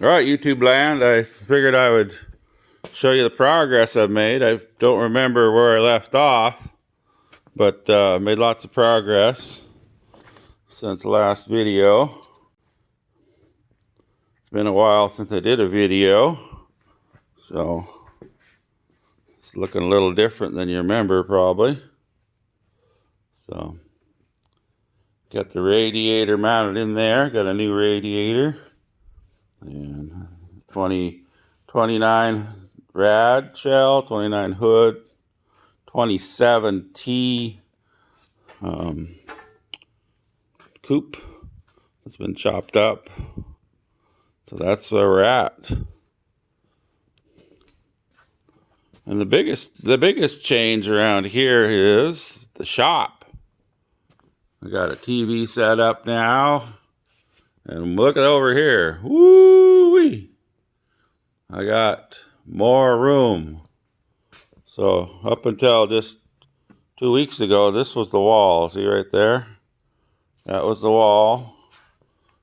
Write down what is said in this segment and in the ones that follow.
All right, YouTube land, I figured I would show you the progress I've made. I don't remember where I left off, but made lots of progress since the last video. It's been a while since I did a video, so it's looking a little different than you remember probably. So, got the radiator mounted in there, got a new radiator, and 29 rad shell, 29 hood, 27 T coupe that's been chopped up. So that's where we're at. And the biggest change around here is the shop. I got a TV set up now, and look at over here. Woo-wee! I got more room. So up until just 2 weeks ago, this was the wall. See right there? That was the wall.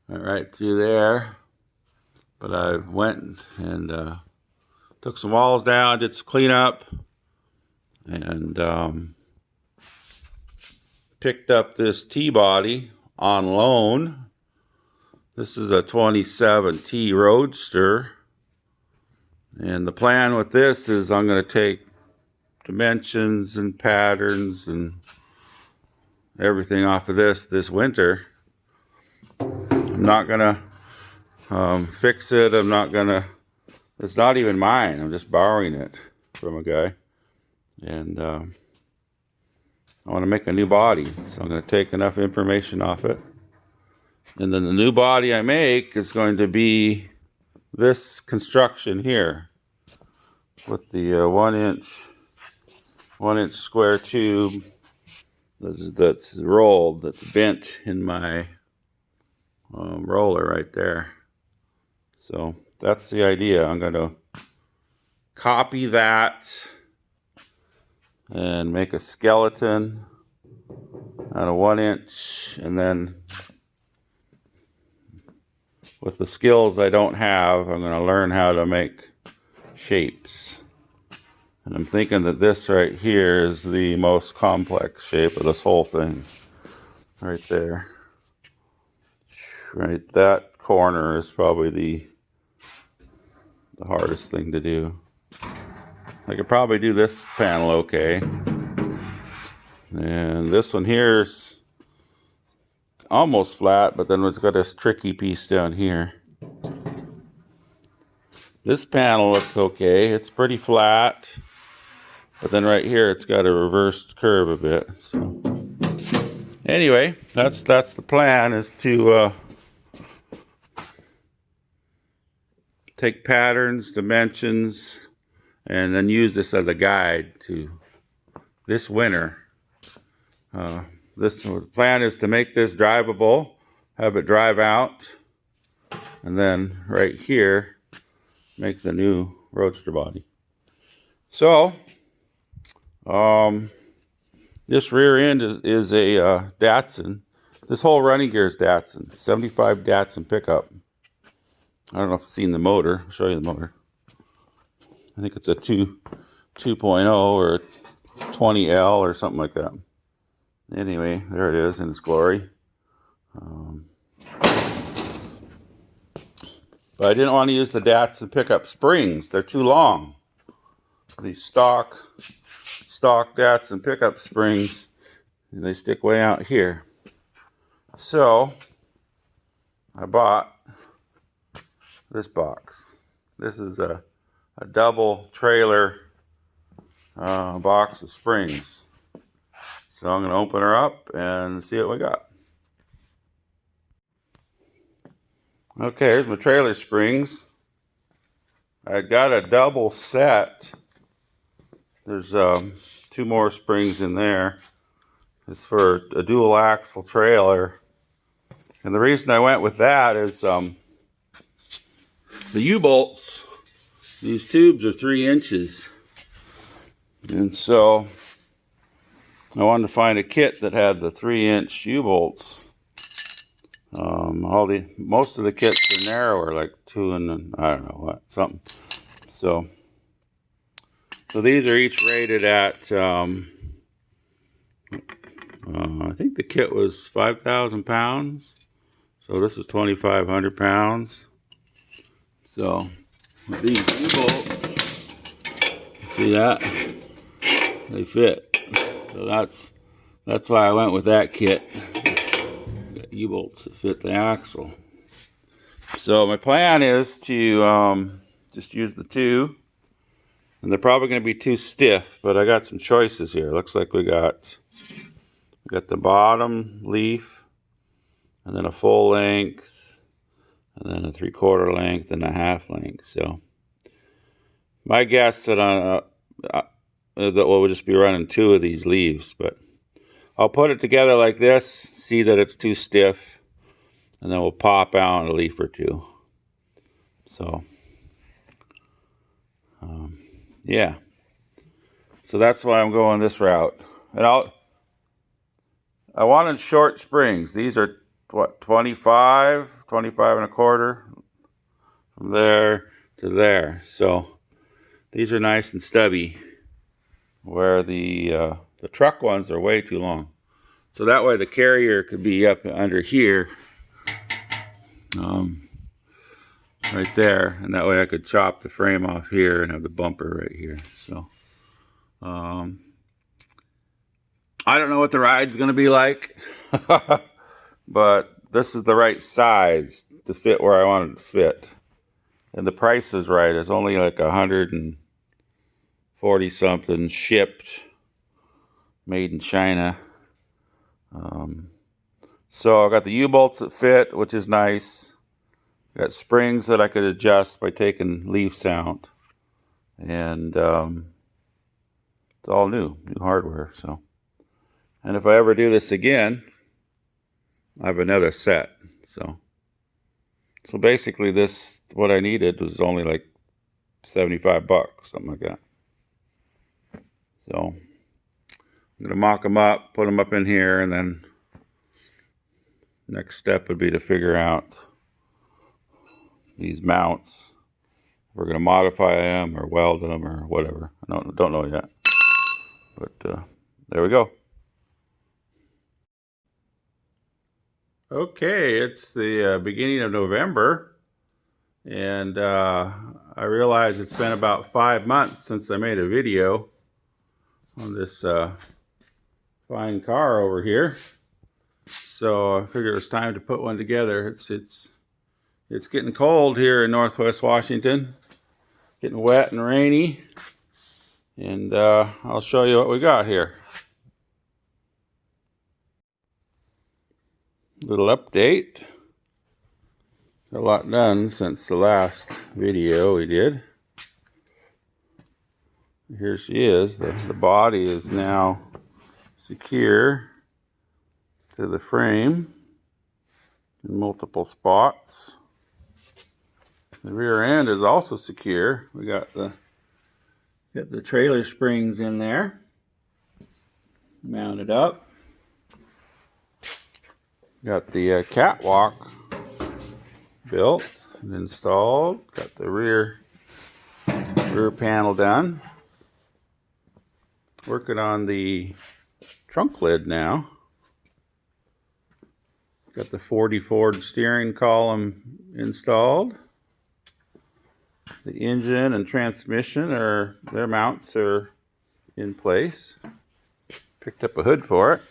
Went right through there. But I went and took some walls down, did some cleanup, and picked up this T-body on loan. This is a 27 T Roadster. And the plan with this is I'm going to take dimensions and patterns and everything off of this winter. I'm not going to fix it. I'm not going to, it's not even mine. I'm just borrowing it from a guy. And I want to make a new body. So I'm going to take enough information off it. And then the new body I make is going to be this construction here with the 1 inch square tube that's rolled, that's bent in my roller right there. So that's the idea. I'm going to copy that and make a skeleton out of 1 inch, and then with the skills I don't have, I'm going to learn how to make shapes. And I'm thinking that this right here is the most complex shape of this whole thing. Right there. Right, that corner is probably the hardest thing to do. I could probably do this panel okay. And this one here's almost flat, but then it's got this tricky piece down here. This panel looks okay. It's pretty flat. But then right here it's got a reversed curve a bit. So anyway, that's the plan, is to take patterns, dimensions, and then use this as a guide to this winter. The plan is to make this drivable, have it drive out, and then right here make the new Roadster body. So this rear end is a Datsun. This whole running gear is Datsun. 75 Datsun pickup. I don't know if you've seen the motor. I'll show you the motor. I think it's a 2.0 or 20L or something like that. Anyway, there it is in its glory. But I didn't want to use the Datsun pickup springs. They're too long. These stock Datsun pickup springs, they stick way out here. So I bought this box. This is a double trailer box of springs. So I'm going to open her up and see what we got. Okay, here's my trailer springs. I got a double set. There's 2 more springs in there. It's for a dual axle trailer. And the reason I went with that is the U-bolts, these tubes are 3 inches. And so I wanted to find a kit that had the 3-inch U-bolts. Most of the kits are narrower, like 2 and I don't know what, something. So these are each rated at, I think the kit was 5,000 pounds. So this is 2,500 pounds. So with these U-bolts, see that? They fit. So that's why I went with that kit. Got U-bolts that fit the axle. So my plan is to just use the two. And they're probably going to be too stiff, but I got some choices here. Looks like we got the bottom leaf, and then a full length, and then a 3/4 length, and a half length. So my guess that we'll just be running 2 of these leaves, but I'll put it together like this, see that it's too stiff, and then we'll pop out a leaf or 2. So yeah, so that's why I'm going this route. And I wanted short springs. These are what, 25 1/4 from there to there. So these are nice and stubby, where the truck ones are way too long. So that way the carrier could be up under here, right there, and that way I could chop the frame off here and have the bumper right here. So I don't know what the ride's gonna be like, but this is the right size to fit where I want it to fit. And the price is right. It's only like 140 something shipped, made in China. So I got the U-bolts that fit, which is nice. Got springs that I could adjust by taking leaves out. And it's all new hardware. So, and if I ever do this again, I have another set. So basically this, what I needed was only like 75 bucks, something like that. So I'm going to mock them up, put them up in here, and then next step would be to figure out these mounts. We're going to modify them or weld them or whatever. I don't know yet. But there we go. Okay, it's the beginning of November. And I realize it's been about 5 months since I made a video on this fine car over here. So I figured it was time to put one together. It's getting cold here in Northwest Washington, getting wet and rainy, and I'll show you what we got here. Little update. A lot done since the last video we did. Here she is. The body is now secure to the frame in multiple spots. The rear end is also secure. We got the trailer springs in there, mounted up. Got the catwalk built and installed. Got the rear panel done. Working on the trunk lid now. Got the 40 Ford steering column installed. The engine and transmission their mounts are in place. Picked up a hood for it.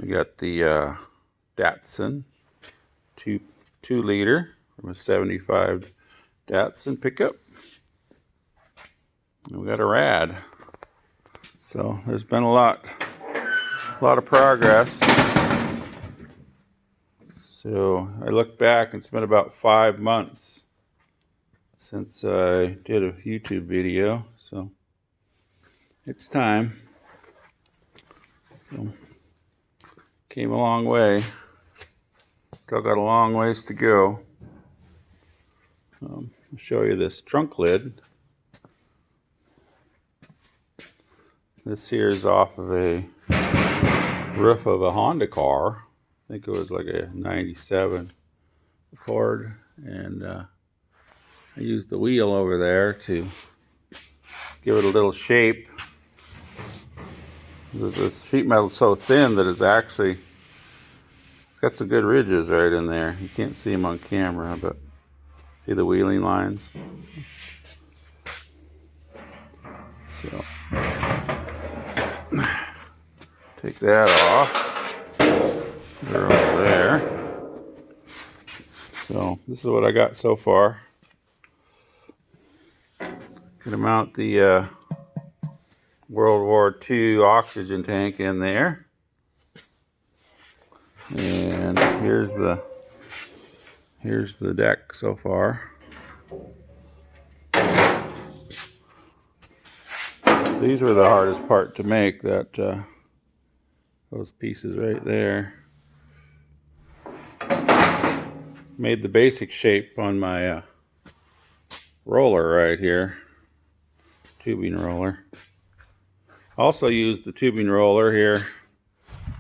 We got the Datsun 2 liter from a 75 Datsun pickup. And we got a rad. So there's been a lot of progress. So I look back, it's been about 5 months since I did a YouTube video. So it's time. So came a long way. Still got a long ways to go. I'll show you this trunk lid. This here is off of a roof of a Honda car. I think it was like a 97 Ford, and I used the wheel over there to give it a little shape. The sheet metal is so thin that it's got some good ridges right in there. You can't see them on camera, but see the wheeling lines? So take that off. They're over there. So this is what I got so far. Gonna mount the World War II oxygen tank in there. And here's the deck so far. These were the hardest part to make, those pieces right there. Made the basic shape on my roller right here, tubing roller. Also used the tubing roller here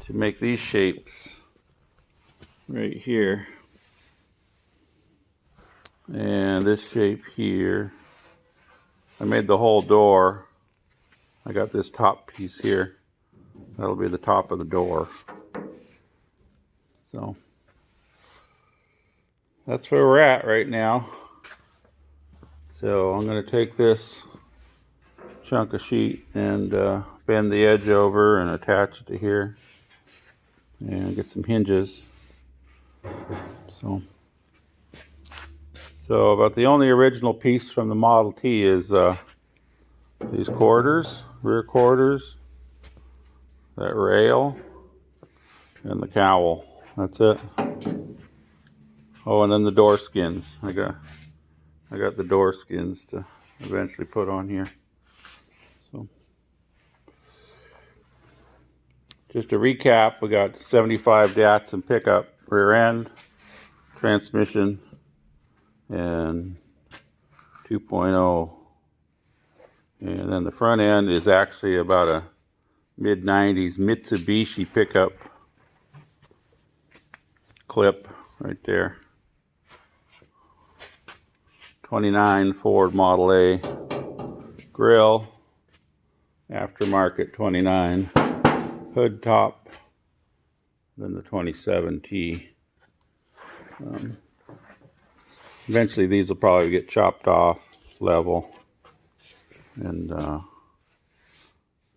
to make these shapes right here. And this shape here. I made the whole door. I got this top piece here. That'll be the top of the door. So that's where we're at right now. So I'm going to take this chunk of sheet and bend the edge over and attach it to here and get some hinges. So about the only original piece from the Model T is these quarters, rear quarters, that rail, and the cowl. That's it. Oh, and then the door skins. I got the door skins to eventually put on here. So just to recap, we got 75 Datsun pickup rear end, transmission, and 2.0. And then the front end is actually about a mid-90s Mitsubishi pickup clip right there. 29 Ford Model A grill, aftermarket 29 hood top, then the 27 T. Eventually these will probably get chopped off level and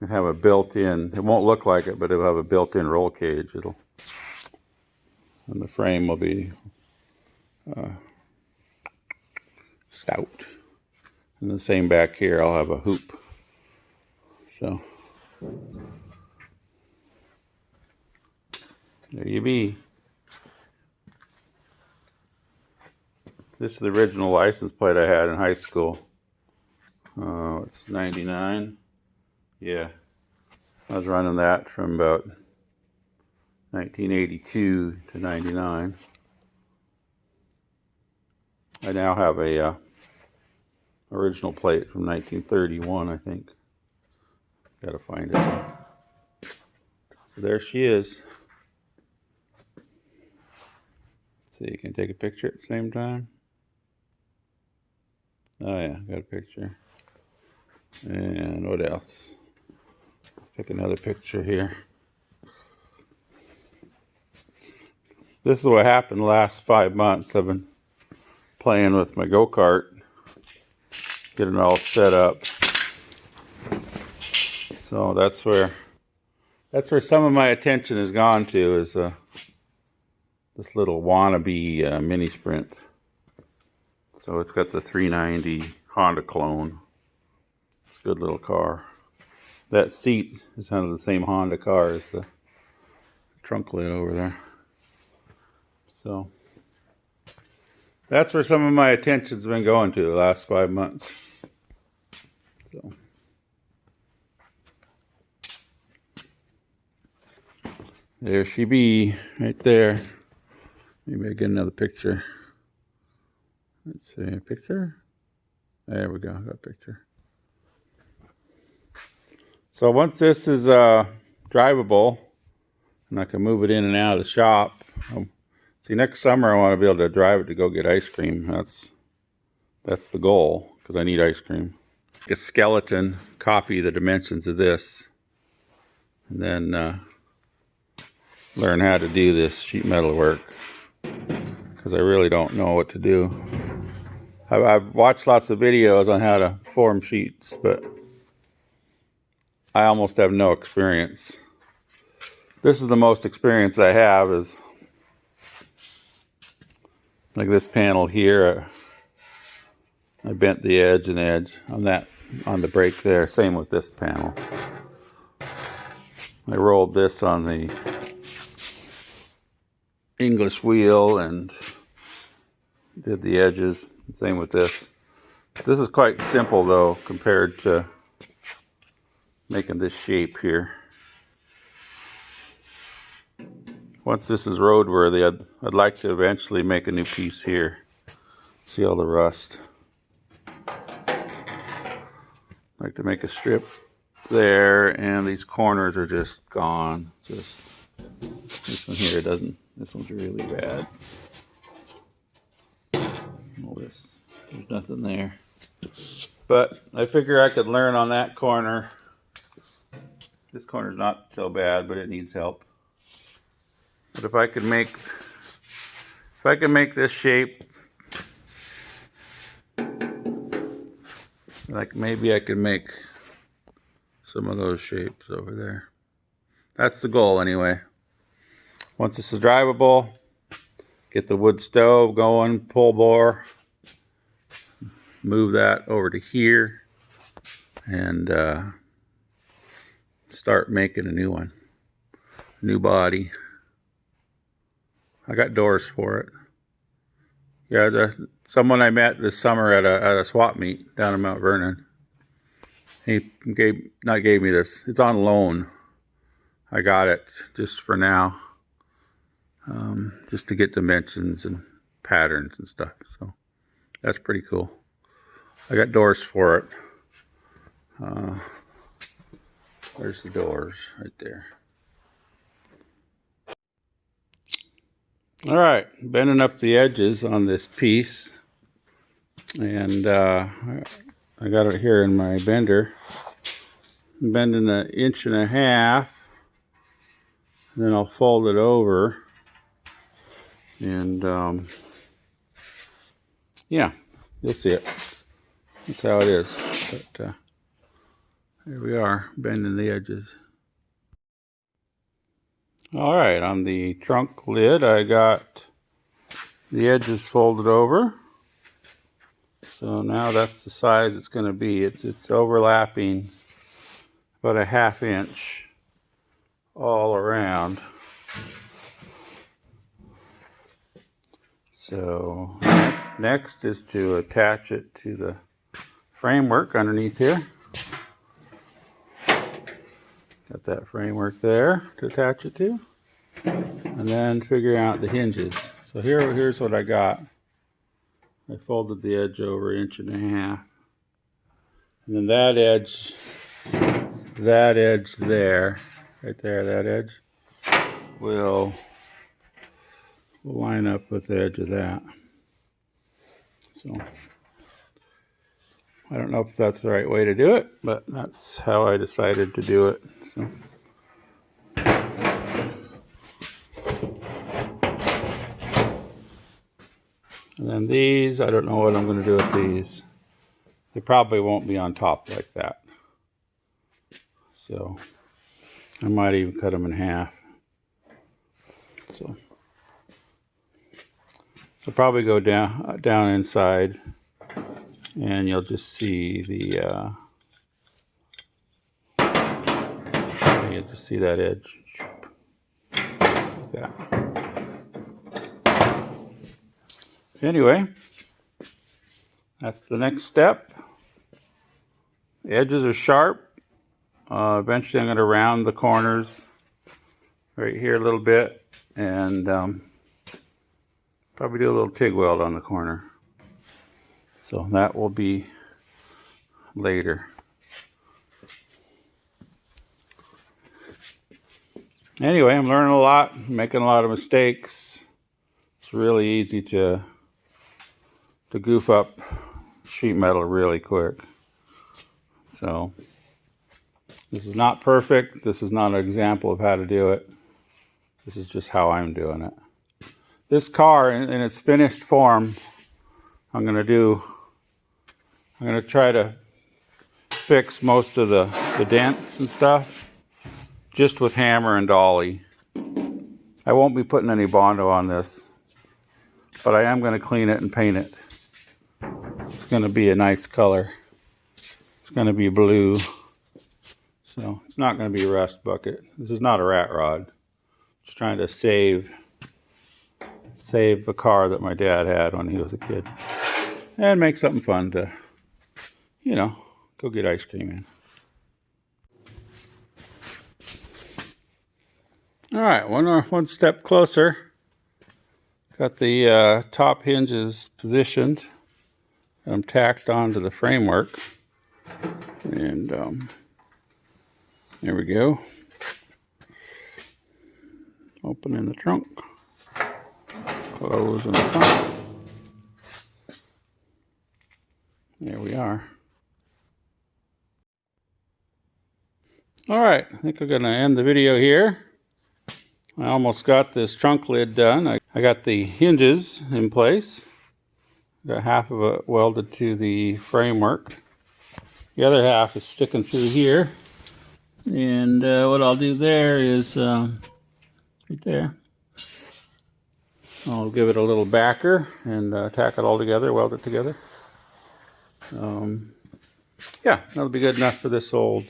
have a built-in, it won't look like it, but it'll have a built-in roll cage. And the frame will be stout. And the same back here, I'll have a hoop. So there you be. This is the original license plate I had in high school. It's 99. Yeah, I was running that from about 1982 to 99. I now have a original plate from 1931, I think. Gotta find it. So there she is. So you can take a picture at the same time. Oh yeah, got a picture. And what else? Take another picture here. This is what happened the last 5 months. I've been playing with my go-kart, getting it all set up. So that's where some of my attention has gone to, is this little wannabe mini sprint. So it's got the 390 Honda clone. It's a good little car. That seat is kind of the same Honda car as the trunk lid over there. So that's where some of my attention's been going to the last 5 months. So there she be, right there. Maybe I get another picture. Let's see, a picture. There we go, got a picture. So once this is drivable, and I can move it in and out of the shop. See, next summer I want to be able to drive it to go get ice cream. That's the goal, because I need ice cream. A skeleton, copy the dimensions of this, and then learn how to do this sheet metal work, because I really don't know what to do. I've watched lots of videos on how to form sheets, but I almost have no experience. This is the most experience I have, is like this panel here. I bent the edge and edge on the brake there. Same with this panel. I rolled this on the English wheel and did the edges. Same with this. This is quite simple though compared to making this shape here. Once this is roadworthy, I'd like to eventually make a new piece here. See all the rust. I'd like to make a strip there, and these corners are just gone. Just this one here doesn't. This one's really bad. All this, there's nothing there. But I figure I could learn on that corner. This corner's not so bad, but it needs help. But if I could make this shape, like maybe I could make some of those shapes over there. That's the goal anyway. Once this is drivable, get the wood stove going, pull bore, move that over to here, and start making a new one, new body. I got doors for it. Yeah, someone I met this summer at a swap meet down in Mount Vernon. He gave me this. It's on loan. I got it just for now, just to get dimensions and patterns and stuff. So that's pretty cool. I got doors for it. There's the doors right there. All right, bending up the edges on this piece, and I got it here in my bender. I'm bending 1.5 inches, and then I'll fold it over, and yeah, you'll see it. That's how it is. But here we are, bending the edges. All right, on the trunk lid, I got the edges folded over. So now that's the size it's going to be. It's overlapping about 1/2 inch all around. So next is to attach it to the framework underneath here. Got that framework there to attach it to. And then figure out the hinges. So here's what I got. I folded the edge over 1.5 inches. And then that edge there, right there, that edge, will line up with the edge of that. So I don't know if that's the right way to do it, but that's how I decided to do it. So. And then these, I don't know what I'm going to do with these. They probably won't be on top like that. So I might even cut them in half. So I'll probably go down inside, and you'll just see the you'll just see that edge. Like that. Anyway, that's the next step. The edges are sharp. Eventually I'm going to round the corners right here a little bit, and probably do a little TIG weld on the corner. So that will be later. Anyway, I'm learning a lot, making a lot of mistakes. It's really easy to goof up sheet metal really quick. So this is not perfect. This is not an example of how to do it. This is just how I'm doing it. This car in its finished form, I'm going to try to fix most of the dents and stuff just with hammer and dolly. I won't be putting any Bondo on this, but I am going to clean it and paint it. It's going to be a nice color. It's going to be blue. So it's not going to be a rust bucket. This is not a rat rod. Just trying to save a car that my dad had when he was a kid. And make something fun to, you know, go get ice cream in. All right, one step closer. Got the top hinges positioned. Got them tacked onto the framework. And there we go. Open in the trunk. Close in the trunk. There we are. All right, I think I'm going to end the video here. I almost got this trunk lid done. I got the hinges in place. Got half of it welded to the framework. The other half is sticking through here. And what I'll do there is, right there, I'll give it a little backer and tack it all together, weld it together. Yeah, that'll be good enough for this old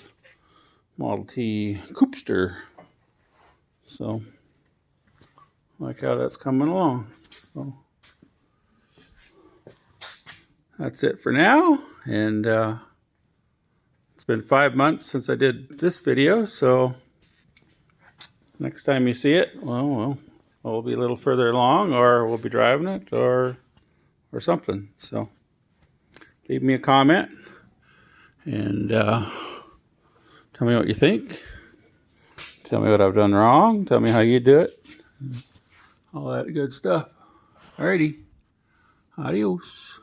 Model T Coopster. So, like how that's coming along. So, that's it for now. And it's been 5 months since I did this video, so next time you see it, well, we'll be a little further along, or we'll be driving it, or something. So, leave me a comment and tell me what you think. Tell me what I've done wrong. Tell me how you do it. All that good stuff. Alrighty. Adios.